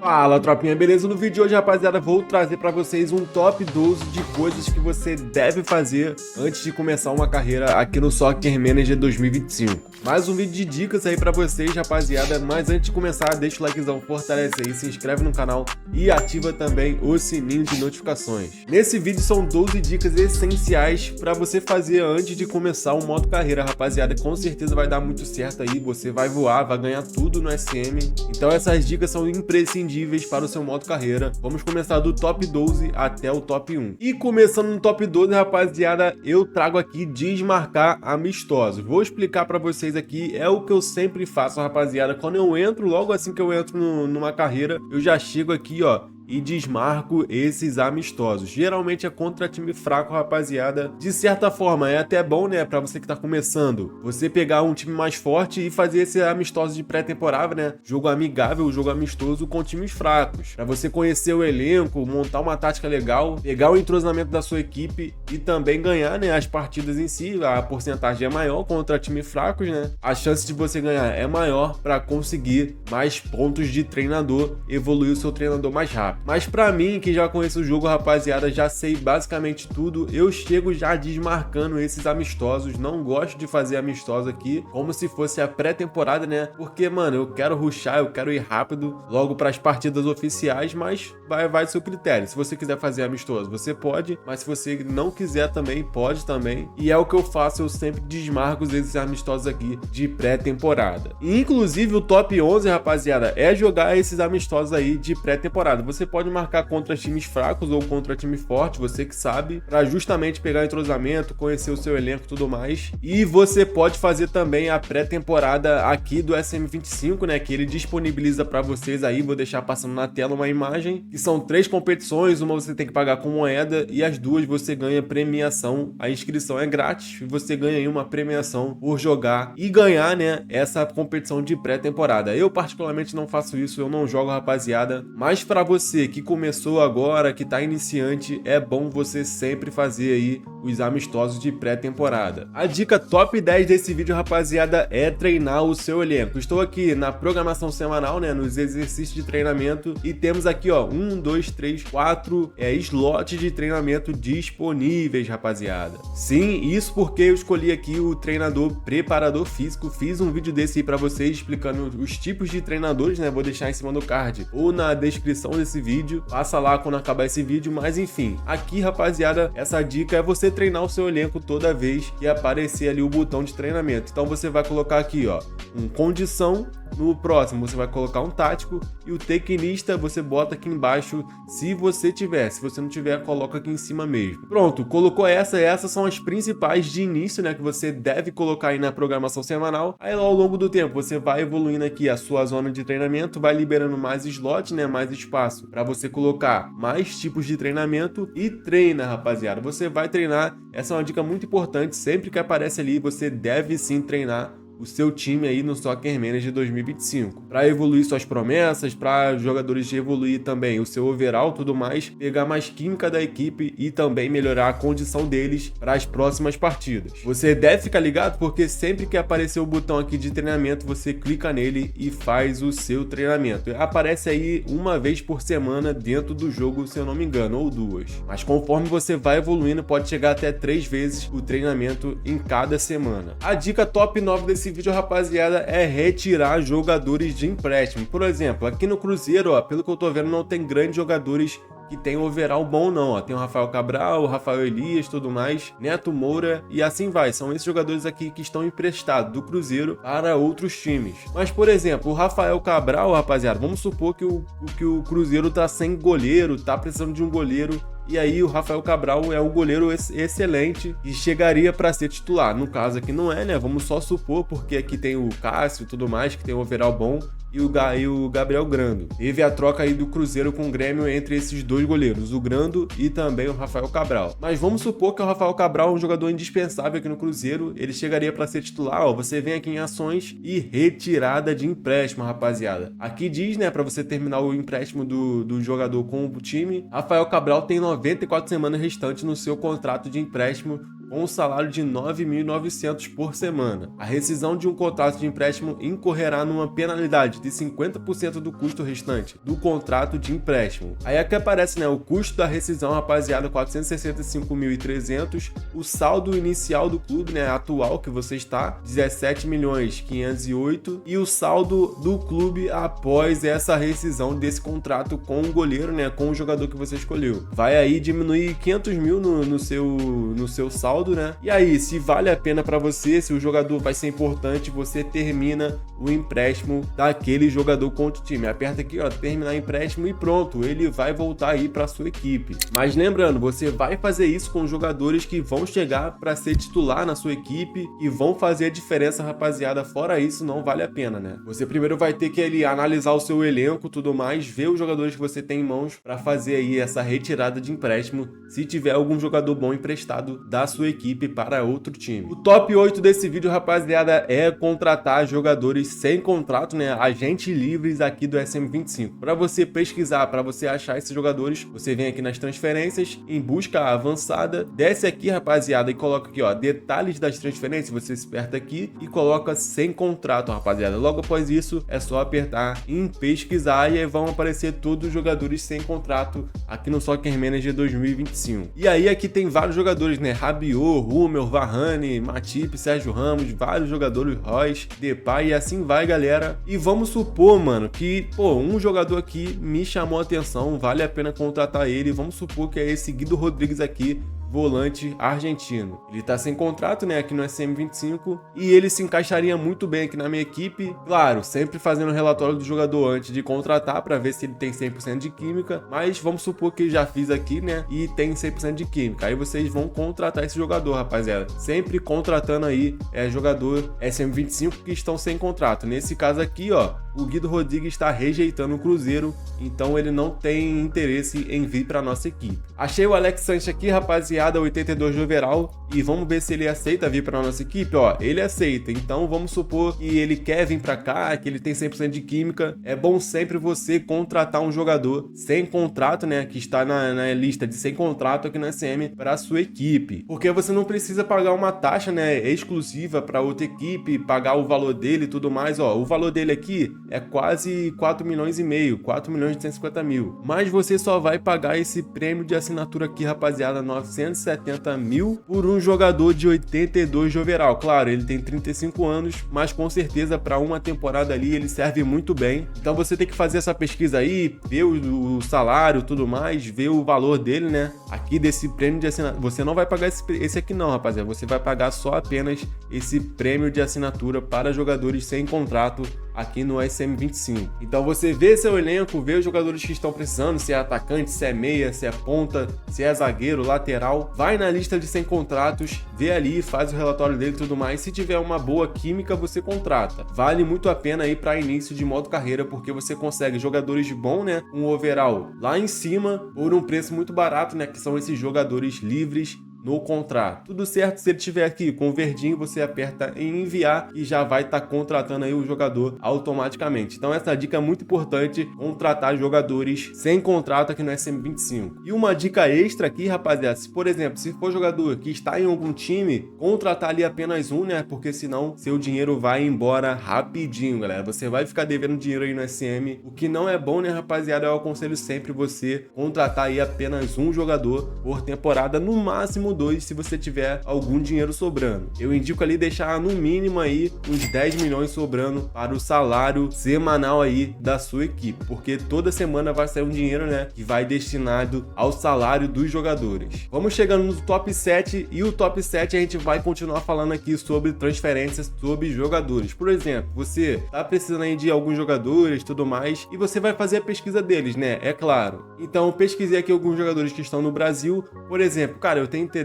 Fala, tropinha, beleza? No vídeo de hoje, rapaziada, vou trazer pra vocês um top 12 de coisas que você deve fazer antes de começar uma carreira aqui no Soccer Manager 2025. Mais um vídeo de dicas aí pra vocês, rapaziada, mas antes de começar, deixa o likezão, fortalece aí, se inscreve no canal e ativa também o sininho de notificações. Nesse vídeo são 12 dicas essenciais pra você fazer antes de começar o modo carreira, rapaziada. Com certeza vai dar muito certo aí, você vai voar, vai ganhar tudo no SM. Então essas dicas são imprescindíveis para o seu modo carreira. Vamos começar do top 12 até o top 1. E começando no top 12, rapaziada, eu trago aqui desmarcar amistosos. Vou explicar para vocês aqui, é o que eu sempre faço, rapaziada. Quando eu entro, logo assim que eu entro numa carreira, eu já chego aqui, ó, e desmarco esses amistosos. Geralmente é contra time fraco, rapaziada. De certa forma, é até bom, né, pra você que tá começando, você pegar um time mais forte e fazer esse amistoso de pré-temporada, né? Jogo amigável, jogo amistoso com times fracos. Pra você conhecer o elenco, montar uma tática legal, pegar o entrosamento da sua equipe e também ganhar, né, as partidas em si. A porcentagem é maior contra times fracos, né? A chance de você ganhar é maior pra conseguir mais pontos de treinador, evoluir o seu treinador mais rápido. Mas pra mim, que já conheço o jogo, rapaziada, já sei basicamente tudo, eu chego já desmarcando esses amistosos. Não gosto de fazer amistoso aqui como se fosse a pré-temporada, né? Porque, mano, eu quero rushar, eu quero ir rápido logo pras partidas oficiais, mas vai do seu critério. Se você quiser fazer amistoso, você pode, mas se você não quiser também, pode também. E é o que eu faço, eu sempre desmarco esses amistosos aqui de pré-temporada. Inclusive, o top 11, rapaziada, é jogar esses amistosos aí de pré-temporada. Você pode marcar contra times fracos ou contra time forte, você que sabe, para justamente pegar entrosamento, conhecer o seu elenco e tudo mais. E você pode fazer também a pré-temporada aqui do SM25, né, que ele disponibiliza para vocês aí. Vou deixar passando na tela uma imagem, que são 3 competições, uma você tem que pagar com moeda e as duas você ganha premiação. A inscrição é grátis e você ganha aí uma premiação por jogar e ganhar, né, essa competição de pré-temporada. Eu particularmente não faço isso, eu não jogo, rapaziada, mas para você que começou agora, que tá iniciante, é bom você sempre fazer aí os amistosos de pré-temporada. A dica top 10 desse vídeo, rapaziada, é treinar o seu elenco. Estou aqui na programação semanal, né, nos exercícios de treinamento, e temos aqui, ó, 1, 2, 3, 4 slots de treinamento disponíveis, rapaziada. Sim, isso porque eu escolhi aqui o treinador preparador físico. Fiz um vídeo desse aí pra vocês explicando os tipos de treinadores, né, vou deixar em cima do card ou na descrição desse vídeo, passa lá quando acabar esse vídeo. Mas enfim, aqui, rapaziada, essa dica é você treinar o seu elenco toda vez que aparecer ali o botão de treinamento. Então você vai colocar aqui, ó, um condição. No próximo você vai colocar um tático e o tecnista você bota aqui embaixo se você tiver. Se você não tiver, coloca aqui em cima mesmo. Pronto, colocou essas são as principais de início, né, que você deve colocar aí na programação semanal. Aí ao longo do tempo você vai evoluindo aqui a sua zona de treinamento, vai liberando mais slots, né, mais espaço para você colocar mais tipos de treinamento e treina, rapaziada. Você vai treinar, essa é uma dica muito importante, sempre que aparece ali você deve sim treinar o seu time aí no Soccer Manager 2025, para evoluir suas promessas, para jogadores evoluir também o seu overall, tudo mais, pegar mais química da equipe e também melhorar a condição deles para as próximas partidas. Você deve ficar ligado porque sempre que aparecer o botão aqui de treinamento, você clica nele e faz o seu treinamento. Aparece aí uma vez por semana dentro do jogo, se eu não me engano, ou 2. Mas conforme você vai evoluindo, pode chegar até 3 vezes o treinamento em cada semana. A dica top 9 desse vídeo, rapaziada, é retirar jogadores de empréstimo. Por exemplo, aqui no Cruzeiro, ó, pelo que eu tô vendo, não tem grandes jogadores que tem overall bom não, ó. Tem o Rafael Cabral, o Rafael Elias, tudo mais, Neto Moura e assim vai. São esses jogadores aqui que estão emprestados do Cruzeiro para outros times. Mas, por exemplo, o Rafael Cabral, rapaziada, vamos supor que o Cruzeiro tá sem goleiro, tá precisando de um goleiro. E aí o Rafael Cabral é um goleiro excelente e chegaria para ser titular. No caso aqui não é, né? Vamos só supor, porque aqui tem o Cássio e tudo mais, que tem um overall bom, e o Gabriel Grando. Teve a troca aí do Cruzeiro com o Grêmio entre esses dois goleiros, o Grando e também o Rafael Cabral. Mas vamos supor que o Rafael Cabral é um jogador indispensável aqui no Cruzeiro, ele chegaria para ser titular. Ó, você vem aqui em ações e retirada de empréstimo, rapaziada. Aqui diz, né, para você terminar o empréstimo do jogador com o time, Rafael Cabral tem 94 semanas restantes no seu contrato de empréstimo com um salário de 9.900 por semana. A rescisão de um contrato de empréstimo incorrerá numa penalidade de 50% do custo restante do contrato de empréstimo. Aí aqui aparece, né, o custo da rescisão, rapaziada, 465.300, o saldo inicial do clube, né, atual que você está, 17.508, e o saldo do clube após essa rescisão desse contrato com o goleiro, né, com o jogador que você escolheu. Vai aí diminuir 500 mil no seu saldo, né? E aí, se vale a pena para você, se o jogador vai ser importante, você termina o empréstimo daquele jogador contra o time. Aperta aqui, ó, terminar empréstimo e pronto, ele vai voltar aí para sua equipe. Mas lembrando, você vai fazer isso com jogadores que vão chegar para ser titular na sua equipe e vão fazer a diferença, rapaziada. Fora isso, não vale a pena, né? Você primeiro vai ter que analisar o seu elenco, tudo mais, ver os jogadores que você tem em mãos para fazer aí essa retirada de empréstimo, se tiver algum jogador bom emprestado da sua equipe para outro time. O top 8 desse vídeo, rapaziada, é contratar jogadores sem contrato, né, agentes livres aqui do SM25. Para você pesquisar, para você achar esses jogadores, você vem aqui nas transferências, em busca avançada, desce aqui, rapaziada, e coloca aqui, ó, detalhes das transferências, você aperta aqui e coloca sem contrato, rapaziada. Logo após isso, é só apertar em pesquisar e aí vão aparecer todos os jogadores sem contrato aqui no Soccer Manager 2025. E aí aqui tem vários jogadores, né, Rabiot, Hummel, Varane, Matip, Sérgio Ramos, vários jogadores, Royce, Depay e assim vai, galera. E vamos supor, mano, que, pô, um jogador aqui me chamou a atenção, vale a pena contratar ele. Vamos supor que é esse Guido Rodrigues aqui, volante argentino. Ele tá sem contrato, né, aqui no SM25 e ele se encaixaria muito bem aqui na minha equipe. Claro, sempre fazendo o relatório do jogador antes de contratar para ver se ele tem 100% de química, mas vamos supor que já fiz aqui, né, e tem 100% de química. Aí vocês vão contratar esse jogador, rapaziada. Sempre contratando aí jogador SM25 que estão sem contrato. Nesse caso aqui, ó, o Guido Rodrigues está rejeitando o Cruzeiro, então ele não tem interesse em vir para nossa equipe. Achei o Alex Sanches aqui, rapaziada, 82 de overall, e vamos ver se ele aceita vir para nossa equipe. Ó, ele aceita, então vamos supor que ele quer vir para cá, que ele tem 100% de química. É bom sempre você contratar um jogador sem contrato, né, que está na lista de sem contrato aqui na SM para sua equipe, porque você não precisa pagar uma taxa, né, exclusiva para outra equipe, pagar o valor dele e tudo mais. Ó, o valor dele aqui é quase 4 milhões e meio, 4 milhões e 150 mil, mas você só vai pagar esse prêmio de assinatura aqui, rapaziada, 970 mil por um jogador de 82 de overall. Claro, ele tem 35 anos, mas com certeza para uma temporada ali ele serve muito bem. Então você tem que fazer essa pesquisa aí, ver o salário, tudo mais, ver o valor dele, né, aqui desse prêmio de assinatura. Você não vai pagar esse aqui não, rapaziada, você vai pagar só apenas esse prêmio de assinatura para jogadores sem contrato aqui no SM25. Então você vê seu elenco, vê os jogadores que estão precisando, se é atacante, se é meia, se é ponta, se é zagueiro, lateral, vai na lista de 100 contratos, vê ali, faz o relatório dele e tudo mais. Se tiver uma boa química, você contrata. Vale muito a pena aí para início de modo carreira, porque você consegue jogadores bons, né, com o overall lá em cima por um preço muito barato, né, que são esses jogadores livres no contrato. Tudo certo, se ele estiver aqui com o verdinho, você aperta em enviar e já vai estar contratando aí o jogador automaticamente. Então essa dica é muito importante, contratar jogadores sem contrato aqui no SM25. E uma dica extra aqui, rapaziada, se por exemplo, se for jogador que está em algum time, contratar ali apenas um, né, porque senão seu dinheiro vai embora rapidinho, galera. Você vai ficar devendo dinheiro aí no SM, o que não é bom, né, rapaziada. Eu aconselho sempre você contratar aí apenas um jogador por temporada, no máximo 2, se você tiver algum dinheiro sobrando. Eu indico ali deixar no mínimo aí uns 10 milhões sobrando para o salário semanal aí da sua equipe, porque toda semana vai sair um dinheiro, né, que vai destinado ao salário dos jogadores. Vamos chegando no top 7, e o top 7 a gente vai continuar falando aqui sobre transferências, sobre jogadores. Por exemplo, você tá precisando aí de alguns jogadores, tudo mais, e você vai fazer a pesquisa deles, né, é claro. Então pesquisei aqui alguns jogadores que estão no Brasil. Por exemplo, cara, eu tenho interesse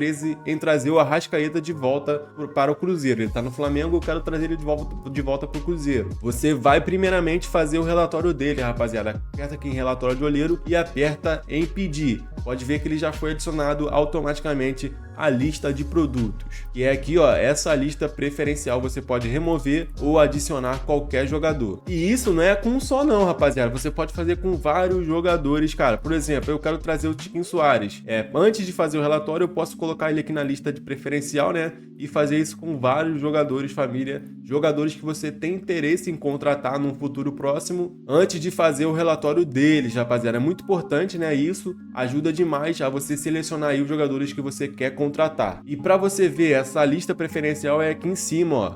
em trazer o Arrascaeta de volta para o Cruzeiro. Ele tá no Flamengo, eu quero trazer ele de volta pro Cruzeiro. Você vai primeiramente fazer o relatório dele, rapaziada. Aperta aqui em relatório de olheiro e aperta em pedir. Pode ver que ele já foi adicionado automaticamente a lista de produtos. E é aqui, ó, essa lista preferencial você pode remover ou adicionar qualquer jogador. E isso não é com um só não, rapaziada. Você pode fazer com vários jogadores, cara. Por exemplo, eu quero trazer o Tiquinho Soares. Antes de fazer o relatório, eu posso colocar ele aqui na lista de preferencial, né? E fazer isso com vários jogadores, família. Jogadores que você tem interesse em contratar num futuro próximo, antes de fazer o relatório deles, rapaziada. É muito importante, né? Isso ajuda demais a você selecionar aí os jogadores que você quer contratar. E para você ver, essa lista preferencial é aqui em cima, ó.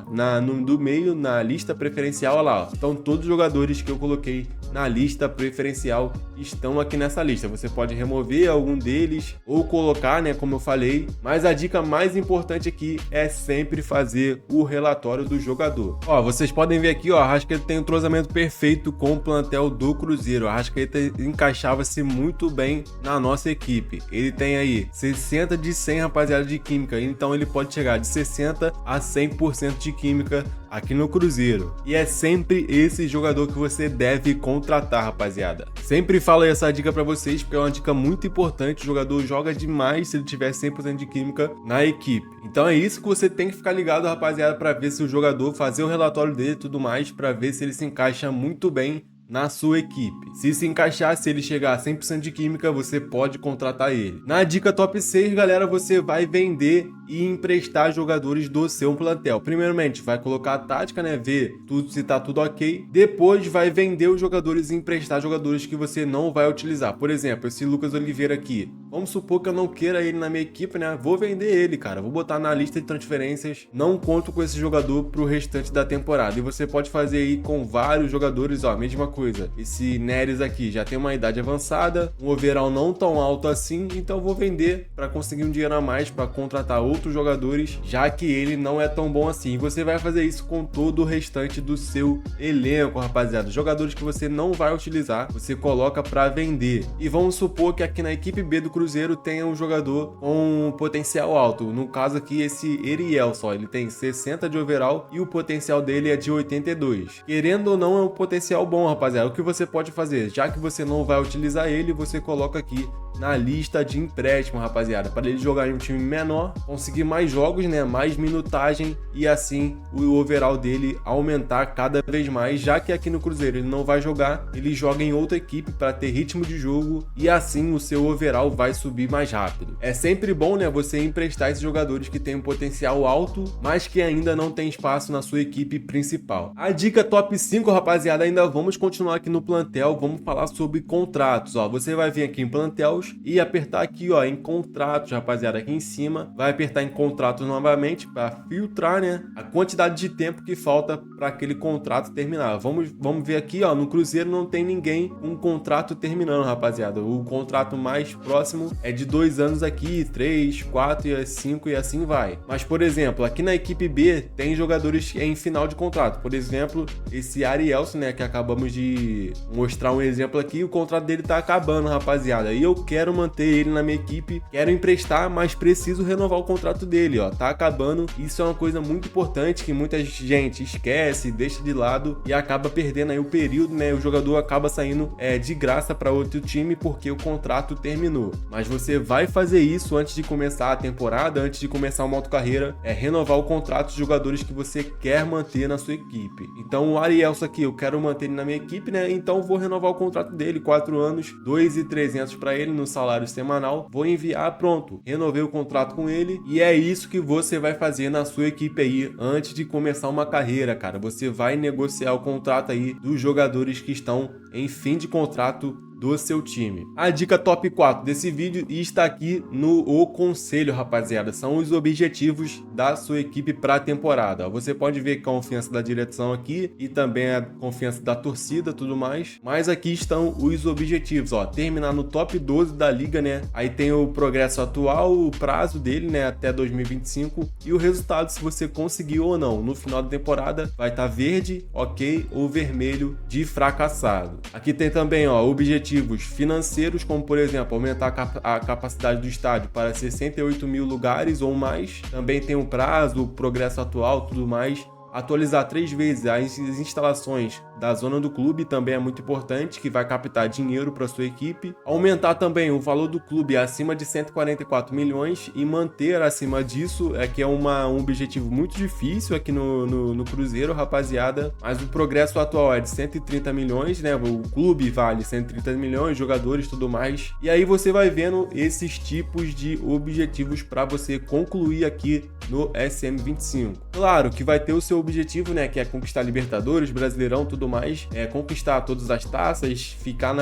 Do meio, na lista preferencial, olha lá, ó. Então todos os jogadores que eu coloquei na lista preferencial estão aqui nessa lista. Você pode remover algum deles ou colocar, né, como eu falei, mas a dica mais importante aqui é sempre fazer o relatório do jogador. Ó, vocês podem ver aqui, ó, a Arrascaeta tem um entrosamento perfeito com o plantel do Cruzeiro. A Arrascaeta encaixava-se muito bem na nossa equipe. Ele tem aí 60 de 100, rapaziada, de química, então ele pode chegar de 60 a 100% de química aqui no Cruzeiro. E é sempre esse jogador que você deve contratar, rapaziada. Sempre falo essa dica pra vocês, porque é uma dica muito importante. O jogador joga demais se ele tiver 100% de química na equipe. Então é isso que você tem que ficar ligado, rapaziada, pra ver se o jogador, fazer o relatório dele e tudo mais, pra ver se ele se encaixa muito bem na sua equipe. Se encaixar, se ele chegar a 100% de química, você pode contratar ele. Na dica top 6, galera, você vai vender e emprestar jogadores do seu plantel. Primeiramente, vai colocar a tática, né? Ver tudo, se tá tudo ok. Depois vai vender os jogadores e emprestar jogadores que você não vai utilizar. Por exemplo, esse Lucas Oliveira aqui. Vamos supor que eu não queira ele na minha equipe, né? Vou vender ele, cara. Vou botar na lista de transferências. Não conto com esse jogador pro restante da temporada. E você pode fazer aí com vários jogadores, ó, mesma coisa. Esse Neres aqui já tem uma idade avançada, um overall não tão alto assim, então vou vender para conseguir um dinheiro a mais para contratar outros jogadores, já que ele não é tão bom assim. E você vai fazer isso com todo o restante do seu elenco, rapaziada. Jogadores que você não vai utilizar, você coloca para vender. E vamos supor que aqui na equipe B do Cruzeiro tenha um jogador com um potencial alto. No caso aqui, esse Eriel só, ele tem 60 de overall e o potencial dele é de 82. Querendo ou não, é um potencial bom, rapaziada. O que você pode fazer? Já que você não vai utilizar ele, você coloca aqui na lista de empréstimo, rapaziada, para ele jogar em um time menor, conseguir mais jogos, né, mais minutagem e assim o overall dele aumentar cada vez mais, já que aqui no Cruzeiro ele não vai jogar, ele joga em outra equipe para ter ritmo de jogo e assim o seu overall vai subir mais rápido. É sempre bom, né, você emprestar esses jogadores que têm um potencial alto, mas que ainda não tem espaço na sua equipe principal. A dica top 5, rapaziada, ainda vamos continuar aqui no plantel, vamos falar sobre contratos, ó. Você vai vir aqui em plantéis e apertar aqui, ó, em contratos, rapaziada, aqui em cima, vai apertar em contratos novamente para filtrar, né, a quantidade de tempo que falta para aquele contrato terminar. Vamos ver aqui, ó, no Cruzeiro não tem ninguém com um contrato terminando, rapaziada. O contrato mais próximo é de 2 anos aqui, 3, 4 e 5 e assim vai. Mas, por exemplo, aqui na equipe B tem jogadores em final de contrato. Por exemplo, esse Arielson, né, que acabamos de mostrar um exemplo aqui, o contrato dele tá acabando, rapaziada. E eu quero manter ele na minha equipe, quero emprestar, mas preciso renovar o contrato dele, ó. Tá acabando. Isso é uma coisa muito importante que muita gente esquece, deixa de lado e acaba perdendo aí o período, né? O jogador acaba saindo de graça para outro time porque o contrato terminou. Mas você vai fazer isso antes de começar a temporada, antes de começar uma autocarreira, renovar o contrato dos jogadores que você quer manter na sua equipe. Então o Arielson aqui, eu quero manter ele na minha equipe, né? Então vou renovar o contrato dele, 4 anos, 2.300 para ele no salário semanal. Vou enviar, pronto. Renovei o contrato com ele e é isso que você vai fazer na sua equipe aí antes de começar uma carreira, cara. Você vai negociar o contrato aí dos jogadores que estão em fim de contrato do seu time. A dica top 4 desse vídeo está aqui no O Conselho, rapaziada. São os objetivos da sua equipe para a temporada. Você pode ver a confiança da direção aqui e também a confiança da torcida, tudo mais. Mas aqui estão os objetivos, ó. Terminar no top 12 da liga, né? Aí tem o progresso atual, o prazo dele, né? Até 2025 e o resultado, se você conseguiu ou não. No final da temporada vai estar verde, ok, ou vermelho de fracassado. Aqui tem também, ó, objetivos financeiros, como por exemplo, aumentar a capacidade do estádio para 68 mil lugares ou mais. Também tem o prazo, o progresso atual, tudo mais. Atualizar 3 vezes as instalações da zona do clube também é muito importante, que vai captar dinheiro para sua equipe. Aumentar também o valor do clube acima de 144 milhões e manter acima disso, que é um objetivo muito difícil aqui no Cruzeiro, rapaziada. Mas o progresso atual é de 130 milhões, né? O clube vale 130 milhões, jogadores e tudo mais. E aí você vai vendo esses tipos de objetivos para você concluir aqui no SM25. Claro que vai ter o seu objetivo, né, que é conquistar Libertadores, Brasileirão, tudo mais, conquistar todas as taças, ficar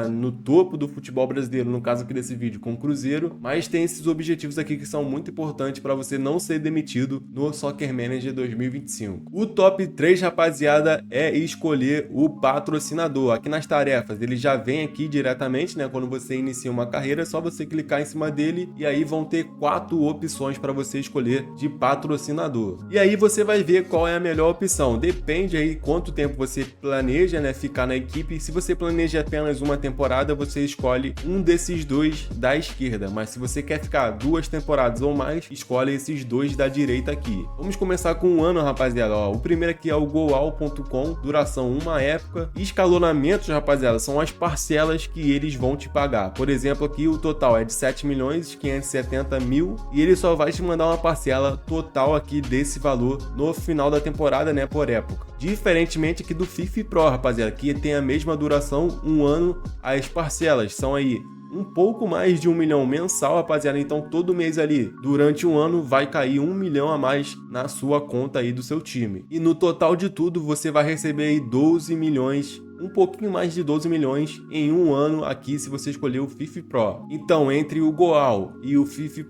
no topo do futebol brasileiro, no caso aqui desse vídeo, com o Cruzeiro, mas tem esses objetivos aqui que são muito importantes para você não ser demitido no Soccer Manager 2025. O top 3, rapaziada, é escolher o patrocinador. Aqui nas tarefas, ele já vem aqui diretamente, né, quando você inicia uma carreira, é só você clicar em cima dele e aí vão ter 4 opções para você escolher de patrocinador. E aí você vai ver qual é a melhor opção. Depende aí quanto tempo você planeja, né, ficar na equipe. Se você planeja apenas uma temporada, você escolhe um desses 2 da esquerda. Mas se você quer ficar 2 temporadas ou mais, escolhe esses 2 da direita aqui. Vamos começar com um ano, rapaziada. O primeiro aqui é o goal.com, duração 1 época. Escalonamentos, rapaziada, são as parcelas que eles vão te pagar. Por exemplo, aqui o total é de 7 milhões 570 mil e ele só vai te mandar uma parcela total aqui desse valor no final da temporada, né, por época. Diferentemente aqui do FIFA Pro, rapaziada, que tem a mesma duração, 1 ano, as parcelas são aí um pouco mais de 1 milhão mensal, rapaziada. Então todo mês ali, durante um ano, vai cair 1 milhão a mais na sua conta aí do seu time. E no total de tudo, você vai receber aí 12 milhões, um pouquinho mais de 12 milhões em um ano aqui se você escolher o FIFA Pro. Então, entre o Goal e o FIFA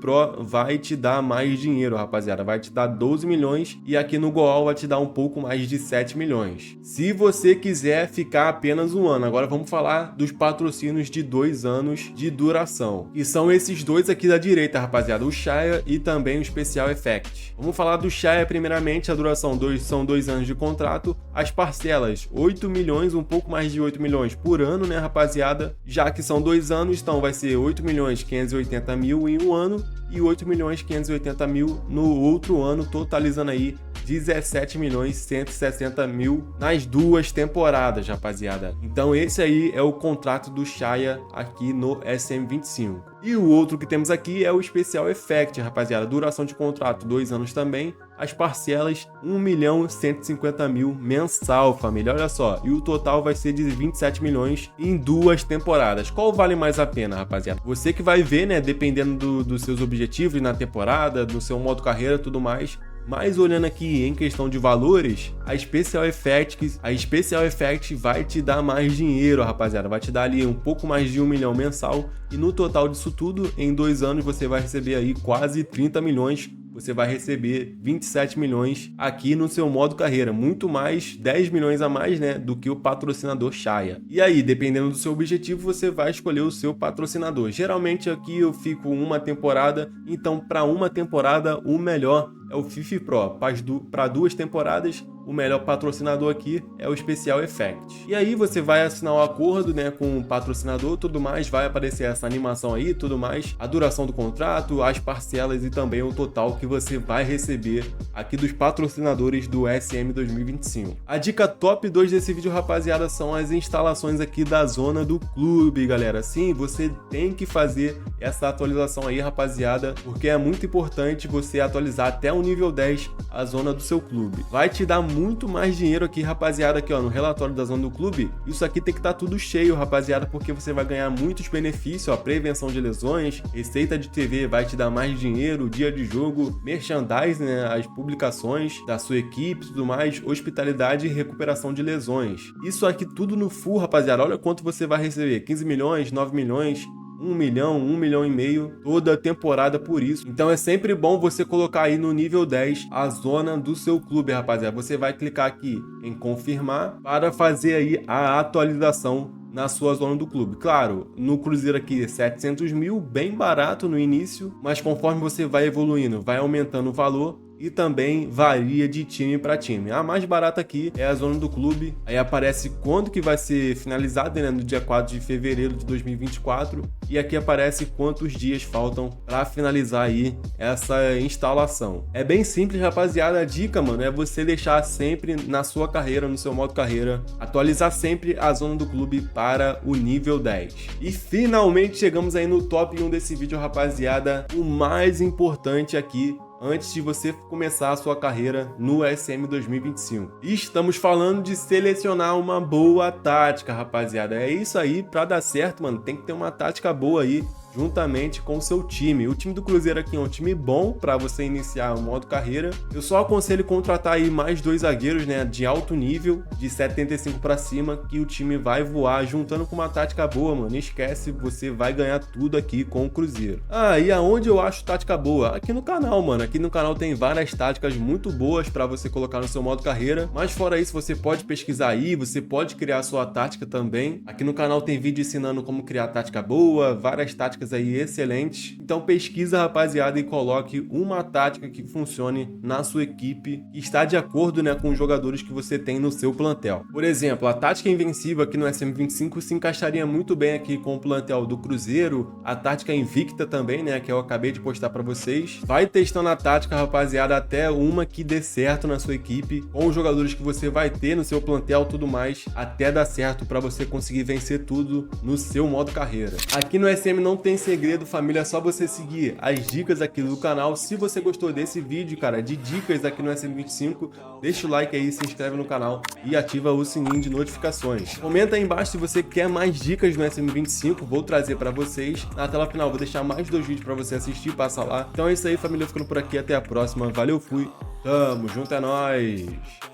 Pro vai te dar mais dinheiro, rapaziada. Vai te dar 12 milhões e aqui no Goal vai te dar um pouco mais de 7 milhões. Se você quiser ficar apenas um ano, agora vamos falar dos patrocínios de 2 anos de duração. E são esses 2 aqui da direita, rapaziada, o Shaya e também o Special Effect. Vamos falar do Shaya primeiramente, a duração são 2 anos de contrato, as parcelas 8 milhões, um pouco mais de 8 milhões por ano, né, rapaziada? Já que são 2 anos, então vai ser 8 milhões 580 mil em um ano e 8 milhões 580 mil no outro ano, totalizando aí 17 milhões 160 mil nas 2 temporadas, rapaziada. Então esse aí é o contrato do Shaya aqui no SM25. E o outro que temos aqui é o Special Effect, rapaziada. Duração de contrato 2 anos também. As parcelas 1 milhão 150 mil mensal, família. Olha só. E o total vai ser de 27 milhões em 2 temporadas. Qual vale mais a pena, rapaziada? Você que vai ver, né? Dependendo dos seus objetivos na temporada, do seu modo carreira e tudo mais. Mas olhando aqui em questão de valores, a Special Effect vai te dar mais dinheiro, rapaziada. Vai te dar ali um pouco mais de 1 milhão mensal. E no total disso tudo, em 2 anos, você vai receber aí quase 30 milhões. Você vai receber 27 milhões aqui no seu modo carreira. Muito mais, 10 milhões a mais, né, do que o patrocinador Shaya. E aí, dependendo do seu objetivo, você vai escolher o seu patrocinador. Geralmente aqui eu fico uma temporada. Então, para uma temporada, o melhor é o FIFA Pro. Para 2 temporadas, o melhor patrocinador aqui é o Special Effect. E aí você vai assinar um acordo, né, com o patrocinador, tudo mais, vai aparecer essa animação aí, tudo mais, a duração do contrato, as parcelas e também o total que você vai receber aqui dos patrocinadores do SM 2025. A dica top 2 desse vídeo, rapaziada, são as instalações aqui da zona do clube, galera. Sim, você tem que fazer essa atualização aí, rapaziada, porque é muito importante você atualizar até o nível 10 a zona do seu clube. Vai te dar muito mais dinheiro aqui, rapaziada, aqui ó, no relatório da zona do clube. Isso aqui tem que estar tudo cheio, rapaziada, porque você vai ganhar muitos benefícios, ó, prevenção de lesões, receita de TV vai te dar mais dinheiro, dia de jogo, merchandising, né, as publicações da sua equipe, tudo mais, hospitalidade e recuperação de lesões. Isso aqui tudo no full, rapaziada. Olha quanto você vai receber, 15 milhões, 9 milhões, 1 milhão, 1 milhão e meio toda temporada por isso. Então é sempre bom você colocar aí no nível 10 a zona do seu clube, rapaziada. Você vai clicar aqui em confirmar para fazer aí a atualização na sua zona do clube. Claro, no Cruzeiro aqui 700 mil, bem barato no início, mas conforme você vai evoluindo, vai aumentando o valor, e também varia de time para time. A mais barata aqui é a zona do clube, aí aparece quando que vai ser finalizada, né, no dia 4 de fevereiro de 2024, e aqui aparece quantos dias faltam para finalizar aí essa instalação. É bem simples, rapaziada. A dica, mano, é você deixar sempre na sua carreira, no seu modo carreira, atualizar sempre a zona do clube para o nível 10. E finalmente chegamos aí no top 1 desse vídeo, rapaziada. O mais importante aqui antes de você começar a sua carreira no SM 2025. E estamos falando de selecionar uma boa tática, rapaziada. É isso aí, pra dar certo, mano, tem que ter uma tática boa aí, juntamente com o seu time. O time do Cruzeiro aqui é um time bom para você iniciar o modo carreira. Eu só aconselho contratar aí mais 2 zagueiros, né, de alto nível, de 75 para cima, que o time vai voar, juntando com uma tática boa, mano. Esquece, você vai ganhar tudo aqui com o Cruzeiro. Ah, e aonde eu acho tática boa? Aqui no canal, mano. Aqui no canal tem várias táticas muito boas para você colocar no seu modo carreira, mas fora isso, você pode pesquisar aí, você pode criar a sua tática também. Aqui no canal tem vídeo ensinando como criar tática boa, várias táticas aí excelentes. Então pesquisa, rapaziada, e coloque uma tática que funcione na sua equipe e está de acordo, né, com os jogadores que você tem no seu plantel. Por exemplo, a tática invencível aqui no SM25 se encaixaria muito bem aqui com o plantel do Cruzeiro, a tática invicta também, né, que eu acabei de postar para vocês. Vai testando a tática, rapaziada, até uma que dê certo na sua equipe, com os jogadores que você vai ter no seu plantel, tudo mais, até dar certo para você conseguir vencer tudo no seu modo carreira. Aqui no SM não tem segredo, família, é só você seguir as dicas aqui do canal. Se você gostou desse vídeo, cara, de dicas aqui no SM25, deixa o like aí, se inscreve no canal e ativa o sininho de notificações. Comenta aí embaixo se você quer mais dicas no SM25, vou trazer para vocês. Na tela final vou deixar mais 2 vídeos para você assistir, passa lá. Então é isso aí, família, ficando por aqui, até a próxima, valeu, fui, tamo junto, é nóis!